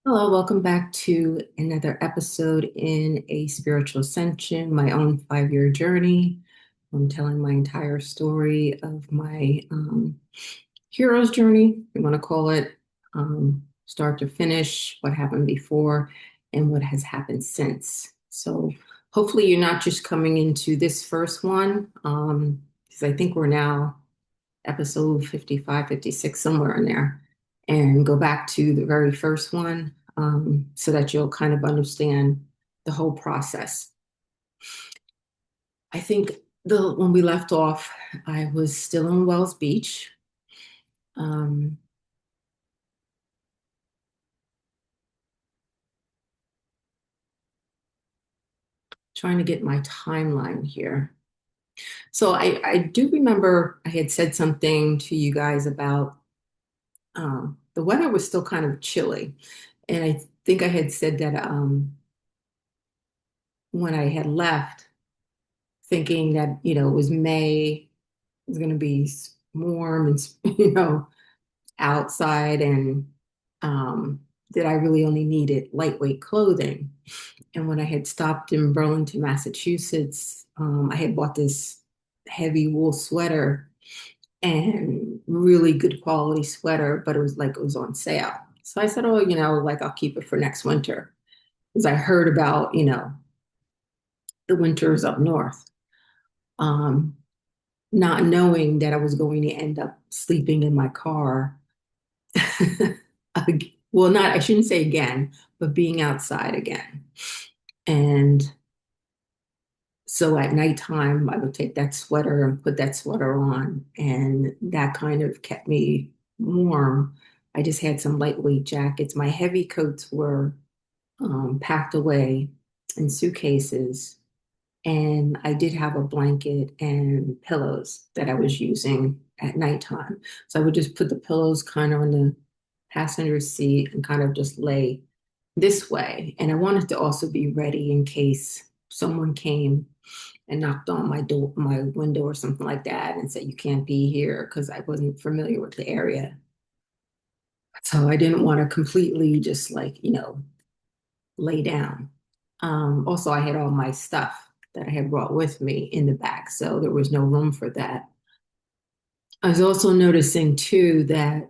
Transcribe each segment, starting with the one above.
Hello, welcome back to another episode in a Spiritual Ascension, my own 5-year journey. I'm telling my entire story of my hero's journey, if you want to call it, start to finish, what happened before, and what has happened since. So hopefully you're not just coming into this first one, because I think we're now episode 55, 56, somewhere in there, and go back to the very first one so that you'll kind of understand the whole process. I think when we left off, I was still in Wells Beach. Um, Trying to get my timeline here. So I do remember I had said something to you guys about the weather was still kind of chilly. And I think I had said that when I had left, thinking that, it was May, it was going to be warm and, outside, and that I really only needed lightweight clothing. And when I had stopped in Burlington, Massachusetts, I had bought this heavy wool sweater and really good quality sweater, but it was on sale. So I said, oh, like I'll keep it for next winter. Because I heard about, the winters up north. Um, Not knowing that I was going to end up sleeping in my car. Well, not, I shouldn't say again, but being outside again. And so at nighttime, I would take that sweater and put that sweater on, and that kind of kept me warm. I just had some lightweight jackets. My heavy coats were packed away in suitcases, and I did have a blanket and pillows that I was using at nighttime. So I would just put the pillows kind of on the passenger seat and kind of just lay this way. And I wanted to also be ready in case someone came and knocked on my door, my window or something like that and said, you can't be here, because I wasn't familiar with the area. So I didn't want to completely just like, lay down. Also, I had all my stuff that I had brought with me in the back, so there was no room for that. I was also noticing too that,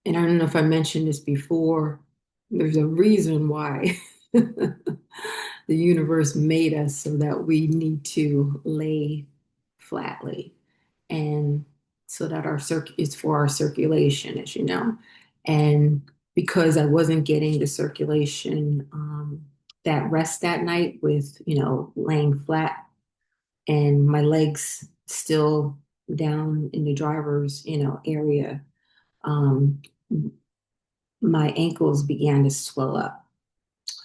and I don't know if I mentioned this before, there's a reason why the universe made us so that we need to lay flatly, and so that our is for our circulation, as you know. And because I wasn't getting the circulation, that rest that night with, laying flat, and my legs still down in the driver's, area, um, my ankles began to swell up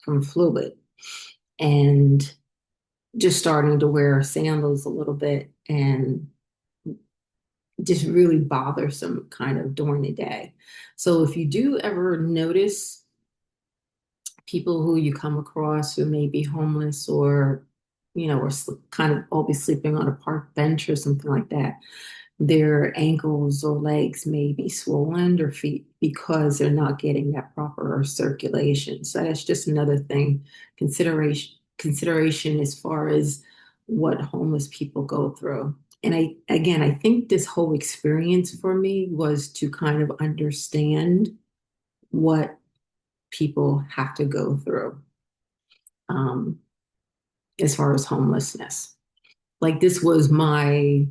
from fluid, and just starting to wear sandals a little bit, and just really bothersome kind of during the day. So if you do ever notice people who you come across who may be homeless, or, or kind of always sleeping on a park bench or something like that, their ankles or legs may be swollen, or feet, because they're not getting that proper circulation. So that's just another thing, consideration as far as what homeless people go through. And I think this whole experience for me was to kind of understand what people have to go through, um, as far as homelessness. Like, this was my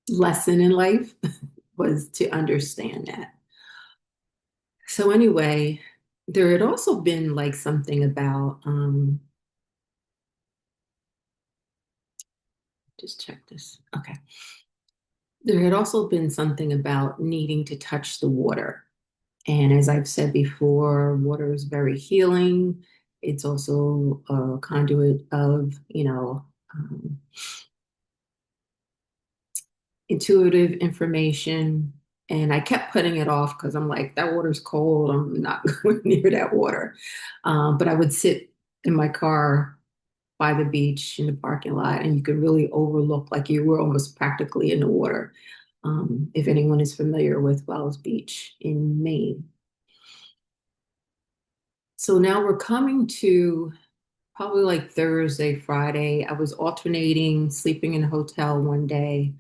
lesson in life, was to understand that. So anyway, there had also been like something about, just check this. Okay. There had also been something about needing to touch the water. And as I've said before, water is very healing. It's also a conduit of, intuitive information. And I kept putting it off because I'm like, that water's cold. I'm not going near that water. But I would sit in my car by the beach in the parking lot, and you could really overlook, like you were almost practically in the water. If anyone is familiar with Wells Beach in Maine. So now we're coming to probably like Thursday, Friday. I was alternating sleeping in a hotel one day,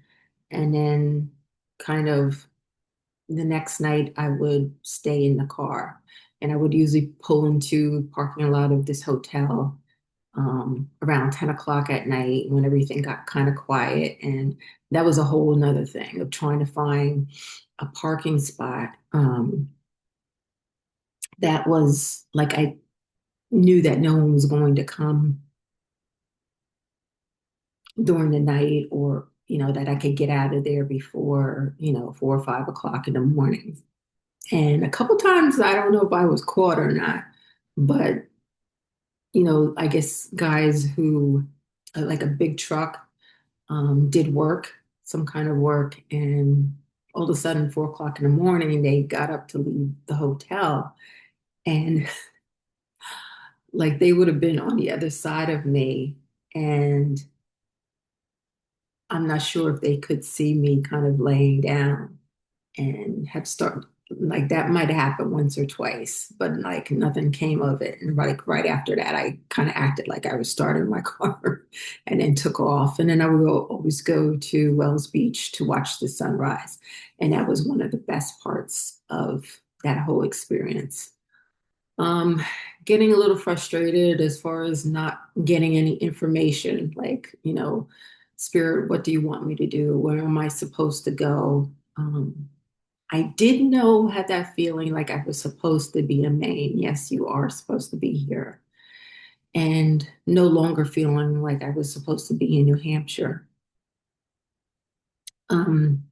and then kind of the next night I would stay in the car. And I would usually pull into parking lot of this hotel around 10 o'clock at night when everything got kind of quiet. And that was a whole nother thing of trying to find a parking spot that was like I knew that no one was going to come during the night, or that I could get out of there before 4 or 5 o'clock in the morning. And a couple times, I don't know if I was caught or not, but I guess guys who like a big truck did work, some kind of work, and all of a sudden 4 o'clock in the morning they got up to leave the hotel, and like they would have been on the other side of me, and I'm not sure if they could see me kind of laying down and have started like that might have happened once or twice, but like nothing came of it. And like right after that, I kind of acted like I was starting my car and then took off. And then I would always go to Wells Beach to watch the sunrise. And that was one of the best parts of that whole experience. Um, Getting a little frustrated as far as not getting any information, like, Spirit, what do you want me to do? Where am I supposed to go? I did know, had that feeling like I was supposed to be in Maine. Yes, you are supposed to be here. And no longer feeling like I was supposed to be in New Hampshire. Um,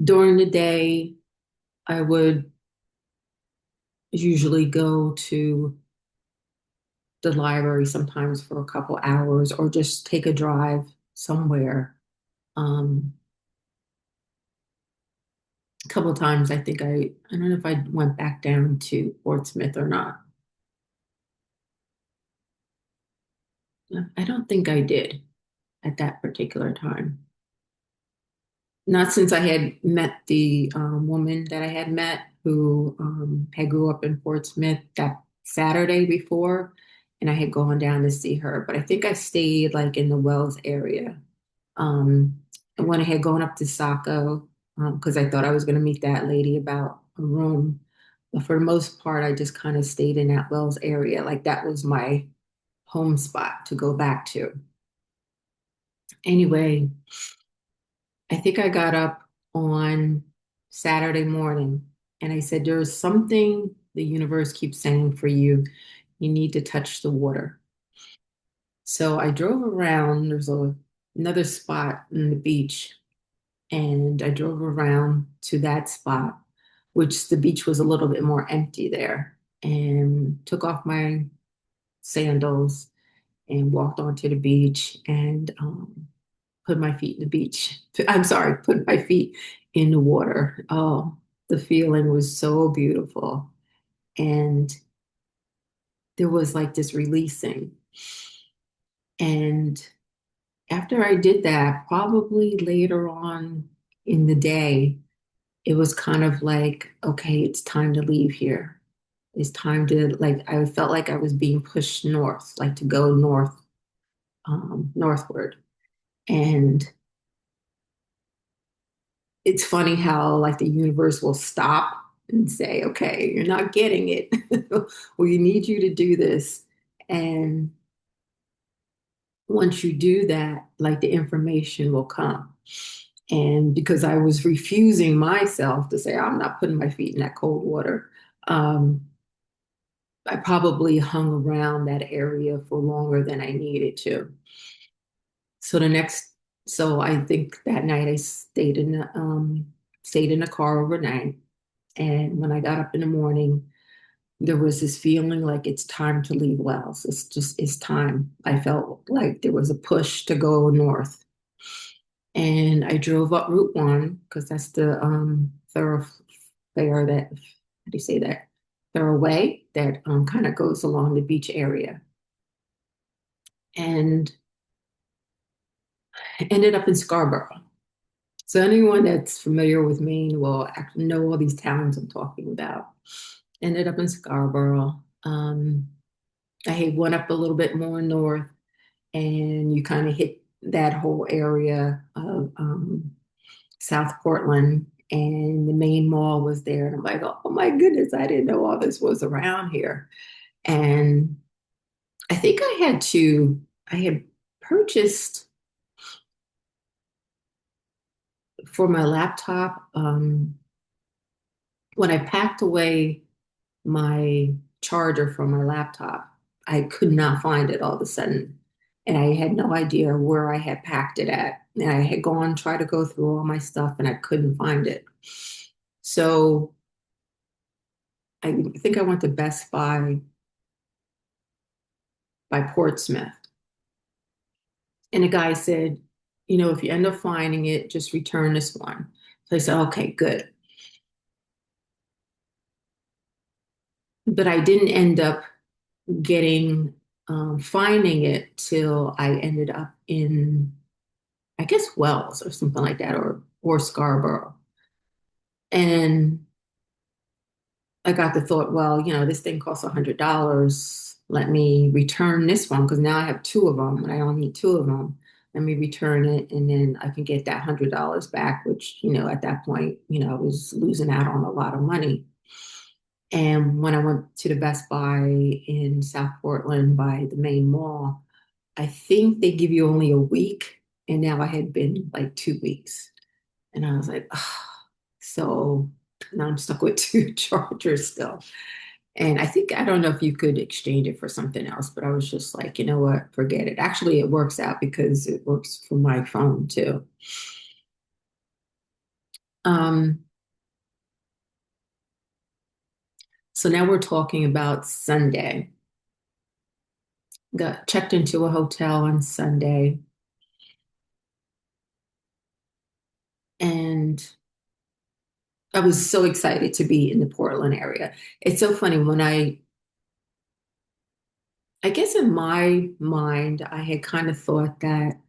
During the day, I would usually go to the library sometimes for a couple hours or just take a drive somewhere. Um, a couple of times, I think I don't know if I went back down to Portsmouth or not. I don't think I did at that particular time. Not since I had met the woman that I had met who had grew up in Portsmouth that Saturday before, and I had gone down to see her. But I think I stayed like in the Wells area. Um, and when I had gone up to Saco, because I thought I was going to meet that lady about a room. But for the most part, I just kind of stayed in that Wells area. Like that was my home spot to go back to. Anyway, I think I got up on Saturday morning and I said, there's something the universe keeps saying for you. You need to touch the water. So I drove around. There's another spot in the beach, and I drove around to that spot, which the beach was a little bit more empty there, and took off my sandals and walked onto the beach and put my feet in the beach. I'm sorry, put my feet in the water. Oh, the feeling was so beautiful. And there was like this releasing. And after I did that, probably later on in the day, it was kind of like, okay, it's time to leave here. It's time to, like, I felt like I was being pushed north, like to go northward. And it's funny how like the universe will stop and say, okay, you're not getting it. We need you to do this. And once you do that, like the information will come. And because I was refusing myself to say, I'm not putting my feet in that cold water, um, I probably hung around that area for longer than I needed to. So the next, so I think that night I stayed in the car overnight. And when I got up in the morning, there was this feeling like it's time to leave Wells. It's time. I felt like there was a push to go north. And I drove up Route 1 because that's the thoroughfare that, how do you say that? Thoroughway that kind of goes along the beach area. And ended up in Scarborough. So anyone that's familiar with Maine will actually know all these towns I'm talking about. Ended up in Scarborough. I had went up a little bit more north, and you kind of hit that whole area of South Portland, and the main mall was there. And I'm like, oh my goodness, I didn't know all this was around here. And I think I had purchased for my laptop, when I packed away my charger for my laptop, I could not find it all of a sudden. And I had no idea where I had packed it at. And I had gone, tried to go through all my stuff, and I couldn't find it. So I think I went to Best Buy by Portsmouth. And the guy said, if you end up finding it, just return this one. So I said, okay, good. But I didn't end up getting finding it till I ended up in, I guess, Wells or something like that, or Scarborough. And I got the thought, well, this thing costs $100. Let me return this one because now I have two of them and I only need two of them. Let me return it, and then I can get that $100 back, which, at that point, I was losing out on a lot of money. And when I went to the Best Buy in South Portland by the main mall, I think they give you only a week. And now I had been like 2 weeks. And I was like, oh. So now I'm stuck with two chargers still. And I don't know if you could exchange it for something else, but I was just like, you know what, forget it. Actually, it works out because it works for my phone too. Um, so now we're talking about Sunday. Got checked into a hotel on Sunday, and I was so excited to be in the Portland area. It's so funny when I guess in my mind, I had kind of thought that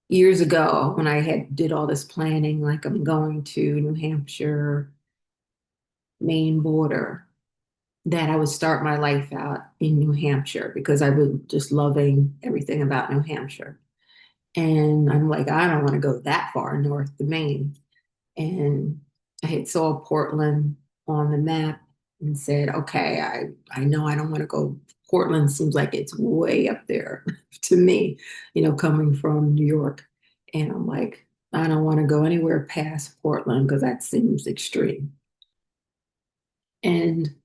years ago when I had did all this planning, like I'm going to New Hampshire, Maine border, that I would start my life out in New Hampshire because I was just loving everything about New Hampshire. And I'm like, I don't want to go that far north to Maine. And I had saw Portland on the map and said, okay, I know I don't want to go. Portland seems like it's way up there to me, coming from New York. And I'm like, I don't want to go anywhere past Portland because that seems extreme. And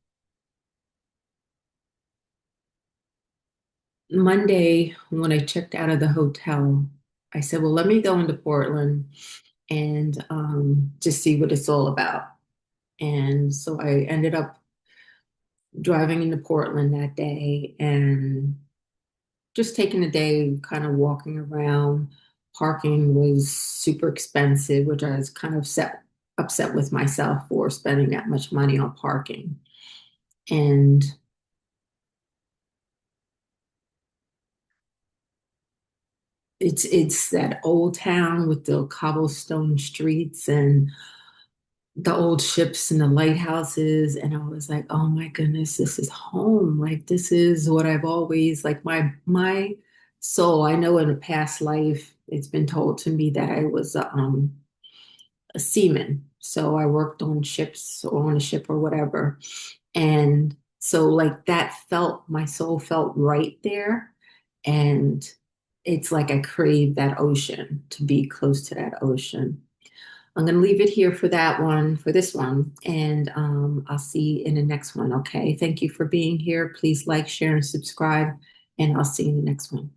Monday, when I checked out of the hotel, I said, well, let me go into Portland and just see what it's all about. And so I ended up driving into Portland that day and just taking the day kind of walking around. Parking was super expensive, which I was kind of upset with myself for spending that much money on parking. And it's that old town with the cobblestone streets and the old ships and the lighthouses. And I was like, oh my goodness, this is home. Like this is what I've always like my soul. I know in a past life it's been told to me that I was a seaman. So I worked on ships or on a ship or whatever. And so like that felt my soul felt right there. And it's like I crave that ocean to be close to that ocean. I'm going to leave it here for that one, for this one, and I'll see you in the next one. Okay. Thank you for being here. Please like, share, and subscribe, and I'll see you in the next one.